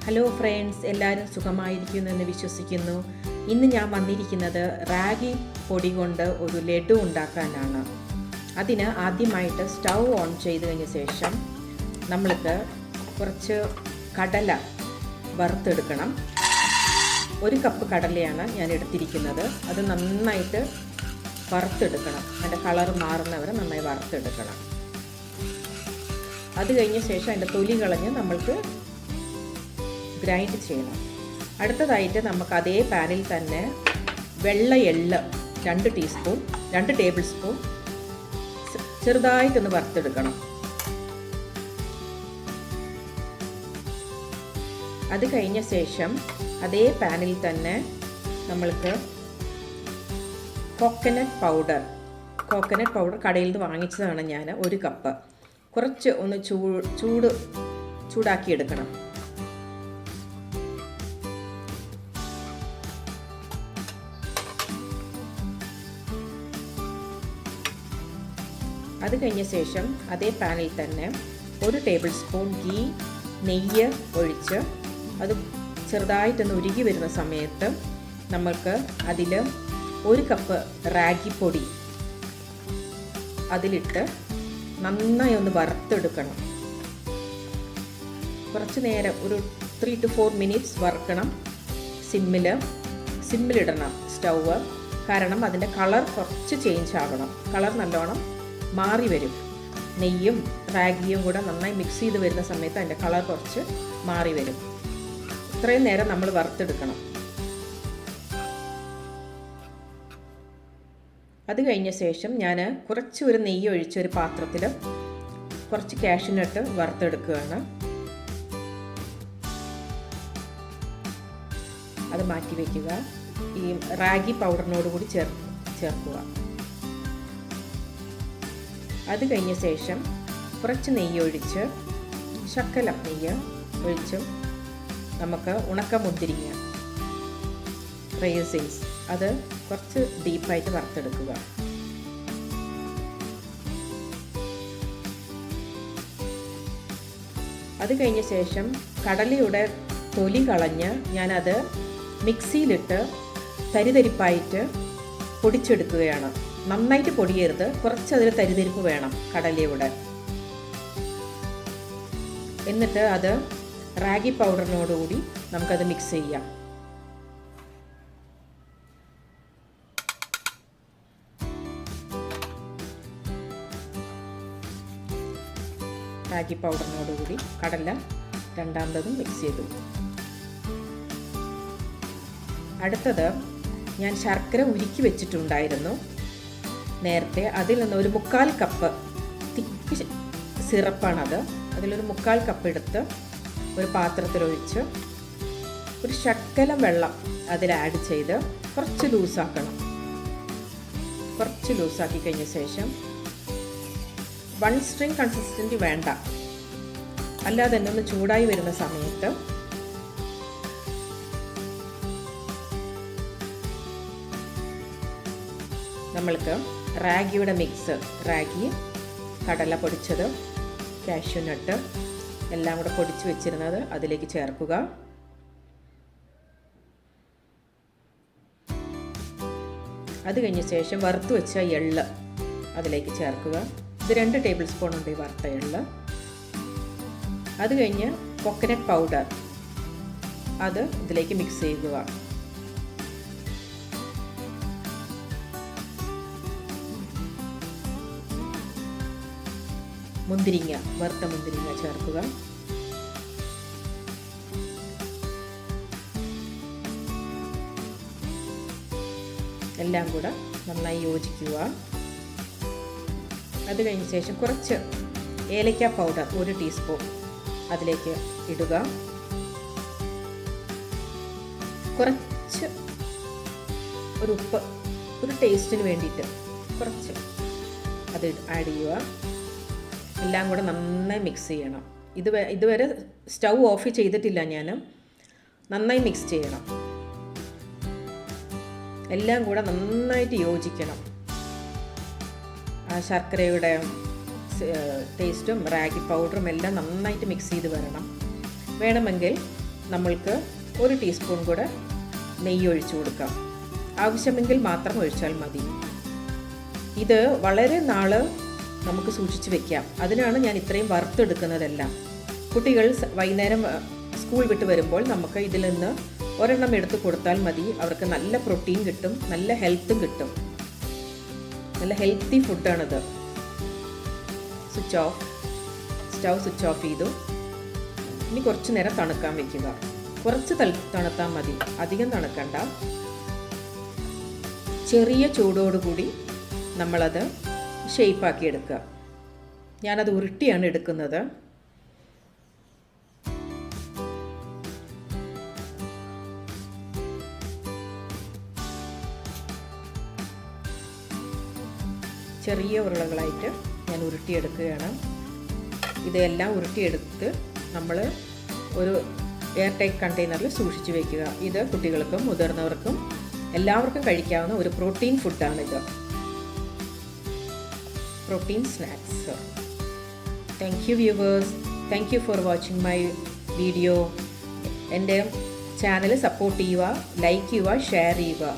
Hello friends, എല്ലാവരും സുഖമായിരിക്കുമെന്ന് വിശ്വസിക്കുന്നു. ഇന്ന് ഞാൻ വന്നിരിക്കുന്നത് റാഗി പൊടി കൊണ്ട് ഒരു ലഡു ഉണ്ടാക്കാനാണ്. അതിന് ആദ്യമായിട്ട് സ്റ്റൗ ഓൺ ചെയ്ത് കഴിഞ്ഞ ശേഷം നമ്മൾക്ക് കുറച്ച് കടല വറുത്തെടുക്കണം. 1 കപ്പ് കടലയാണ് ഞാൻ എടുത്തിരിക്കുന്നത്. അത് നന്നായിട്ട് വറുത്തെടുക്കണം. അതിൻ്റെ കളർ മാറുന്നവരെ നന്നായി വറുത്തെടുക്കണം. അത് കഴിഞ്ഞ ശേഷം അതിൻ്റെ തൊലി കളഞ്ഞ് നമ്മൾക്ക് ഗ്രൈൻഡ് ചെയ്യണം. അടുത്തതായിട്ട് നമുക്ക് അതേ പാനിൽ തന്നെ വെള്ള എള്ള് 2 ടേബിൾ സ്പൂൺ ചെറുതായിട്ടൊന്ന് വറുത്തെടുക്കണം. അത് കഴിഞ്ഞ ശേഷം അതേ പാനിൽ തന്നെ നമ്മൾക്ക് കോക്കനട്ട് പൗഡർ കടയിൽ നിന്ന് വാങ്ങിച്ചതാണ് ഞാൻ. 1 കപ്പ് കുറച്ച് ഒന്ന് ചൂടാക്കിയെടുക്കണം. അത് കഴിഞ്ഞ ശേഷം അതേ പാനിൽ തന്നെ 1 ടേബിൾ സ്പൂൺ നെയ്യ് ഒഴിച്ച് അത് ചെറുതായിട്ടൊന്ന് ഉരുകി വരുന്ന സമയത്ത് നമുക്ക് അതിൽ 1 കപ്പ് റാഗി പൊടി അതിലിട്ട് നന്നായി ഒന്ന് വറുത്തെടുക്കണം. കുറച്ച് നേരം ഒരു 3 to 4 മിനിറ്റ്സ് വറുക്കണം. സിമ്മിലിടണം സ്റ്റൗവ്. കാരണം അതിൻ്റെ കളർ കുറച്ച് ചേഞ്ച് ആവണം. കളർ നല്ലോണം മാറി വരും. നെയ്യും റാഗിയും കൂടെ നന്നായി മിക്സ് ചെയ്ത് വരുന്ന സമയത്ത് അതിൻ്റെ കളർ കുറച്ച് മാറി വരും. ഇത്രയും നേരം നമ്മൾ വറുത്തെടുക്കണം. അത് കഴിഞ്ഞ ശേഷം ഞാൻ ഒരു നെയ്യ് ഒഴിച്ച ഒരു പാത്രത്തിൽ കുറച്ച് കാഷ്യൂനട്ട് വറുത്തെടുക്കുകയാണ്. അത് മാറ്റി വയ്ക്കുക. ഈ റാഗി പൗഡറിനോട് കൂടി ചേർക്കുക. അത് കഴിഞ്ഞ ശേഷം കുറച്ച് നെയ്യ് ഒഴിച്ച് ശകലം നെയ്യ് ഒഴിച്ച് നമുക്ക് ഉണക്കമുന്തിരിങ്ങ റൈസിൻസ് അത് കുറച്ച് ഡീപ്പായിട്ട് വറുത്തെടുക്കുക. അത് കഴിഞ്ഞ ശേഷം കടലയുടെ തൊലി കളഞ്ഞ് ഞാനത് മിക്സിയിലിട്ട് തരിതരിപ്പായിട്ട് പൊടിച്ചെടുക്കുകയാണ്. നന്നായിട്ട് പൊടിയരുത്, കുറച്ച് അതിൽ തരിതരിപ്പ് വേണം കടലയുടെ. എന്നിട്ട് അത് റാഗി പൗഡറിനോടുകൂടി നമുക്കത് മിക്സ് ചെയ്യാം. റാഗി പൗഡറിനോടുകൂടി കടല രണ്ടാമതും മിക്സ് ചെയ്തു. അടുത്തത് ഞാൻ ശർക്കര ഉരുക്കി വെച്ചിട്ടുണ്ടായിരുന്നു നേരത്തെ. അതിൽ നിന്ന് ഒരു 3/4 കപ്പ് തിക്ക് സിറപ്പാണത്. അതിലൊരു 3/4 കപ്പ് എടുത്ത് ഒരു പാത്രത്തിലൊഴിച്ച് ഒരു ശകലം വെള്ളം അതിൽ ആഡ് ചെയ്ത് കുറച്ച് ലൂസാക്കണം. കുറച്ച് ലൂസാക്കി കഴിഞ്ഞ ശേഷം 1 സ്ട്രിങ് കൺസിസ്റ്റൻസി വേണ്ട. അല്ലാതെ തന്നെ ഒന്ന് ചൂടായി വരുന്ന സമയത്ത് നമ്മൾക്ക് റാഗിയുടെ മിക്സ്, റാഗി, കടല പൊടിച്ചത്, കാഷ്യൂനട്ട് എല്ലാം കൂടെ പൊടിച്ച് വെച്ചിരുന്നത് അതിലേക്ക് ചേർക്കുക. അത് കഴിഞ്ഞ ശേഷം വറുത്ത് വെച്ച എള്ള് അതിലേക്ക് ചേർക്കുക. ഇത് 2 ടേബിൾ സ്പൂൺ ഉണ്ട് ഈ വറുത്ത എള്ള്. അത് കഴിഞ്ഞ് കോക്കനട്ട് പൗഡർ അത് ഇതിലേക്ക് മിക്സ് ചെയ്യുക. വറുത്ത മുന്തിരിങ്ങ ചേർക്കുക. എല്ലാം കൂടെ നന്നായി യോജിക്കുക. അത് കഴിഞ്ഞ ശേഷം കുറച്ച് ഏലക്ക പൗഡർ 1 ടീസ്പൂൺ അതിലേക്ക് ഇടുക. കുറച്ച് ഒരു ഉപ്പ്, ഒരു ടേസ്റ്റിന് വേണ്ടിയിട്ട് കുറച്ച് അത് ആഡ് ചെയ്യുക. എല്ലാം കൂടെ നന്നായി മിക്സ് ചെയ്യണം. ഇതുവരെ സ്റ്റൗ ഓഫ് ചെയ്തിട്ടില്ല ഞാൻ. നന്നായി മിക്സ് ചെയ്യണം. എല്ലാം കൂടെ നന്നായിട്ട് യോജിക്കണം. ആ ശർക്കരയുടെ ടേസ്റ്റും റാഗി പൗഡറും എല്ലാം നന്നായിട്ട് മിക്സ് ചെയ്ത് വരണം. വേണമെങ്കിൽ നമ്മൾക്ക് 1 ടീസ്പൂൺ കൂടെ നെയ്യ് ഒഴിച്ചു കൊടുക്കാം. ആവശ്യമെങ്കിൽ മാത്രം ഒഴിച്ചാൽ മതി. ഇത് വളരെ നാൾ നമുക്ക് സൂക്ഷിച്ച് വെക്കാം. അതിനാണ് ഞാൻ ഇത്രയും വറുത്തെടുക്കുന്നതെല്ലാം. കുട്ടികൾ വൈകുന്നേരം സ്കൂൾ വിട്ട് വരുമ്പോൾ നമുക്ക് ഇതിൽ നിന്ന് ഒരെണ്ണം എടുത്ത് കൊടുത്താൽ മതി. അവർക്ക് നല്ല പ്രോട്ടീൻ കിട്ടും, നല്ല ഹെൽത്തും കിട്ടും. നല്ല ഹെൽത്തി ഫുഡാണിത്. സ്റ്റൗ സ്വിച്ച് ഓഫ് ചെയ്തു. ഇനി കുറച്ച് നേരം തണുക്കാൻ വെക്കുക. കുറച്ച് തണുത്താൽ മതി, അധികം തണുക്കണ്ട. ചെറിയ ചൂടോടുകൂടി നമ്മളത് ഷേപ്പാക്കി എടുക്കുക. ഞാനത് ഉരുട്ടിയാണ് എടുക്കുന്നത്. ചെറിയ ഉരുളകളായിട്ട് ഞാൻ ഉരുട്ടിയെടുക്കുകയാണ്. ഇതെല്ലാം ഉരുട്ടിയെടുത്ത് നമ്മൾ ഒരു എയർ ടൈറ്റ് കണ്ടെയ്നറിൽ സൂക്ഷിച്ച് വയ്ക്കുക. ഇത് കുട്ടികൾക്കും മുതിർന്നവർക്കും എല്ലാവർക്കും കഴിക്കാവുന്ന ഒരു പ്രോട്ടീൻ ഫുഡാണിത്. Protein snacks. Thank you viewers. Thank you for watching my video. എൻ്റെ ചാനൽ സപ്പോർട്ട് ചെയ്യുക, ലൈക്ക് ചെയ്യുക, ഷെയർ ചെയ്യുക.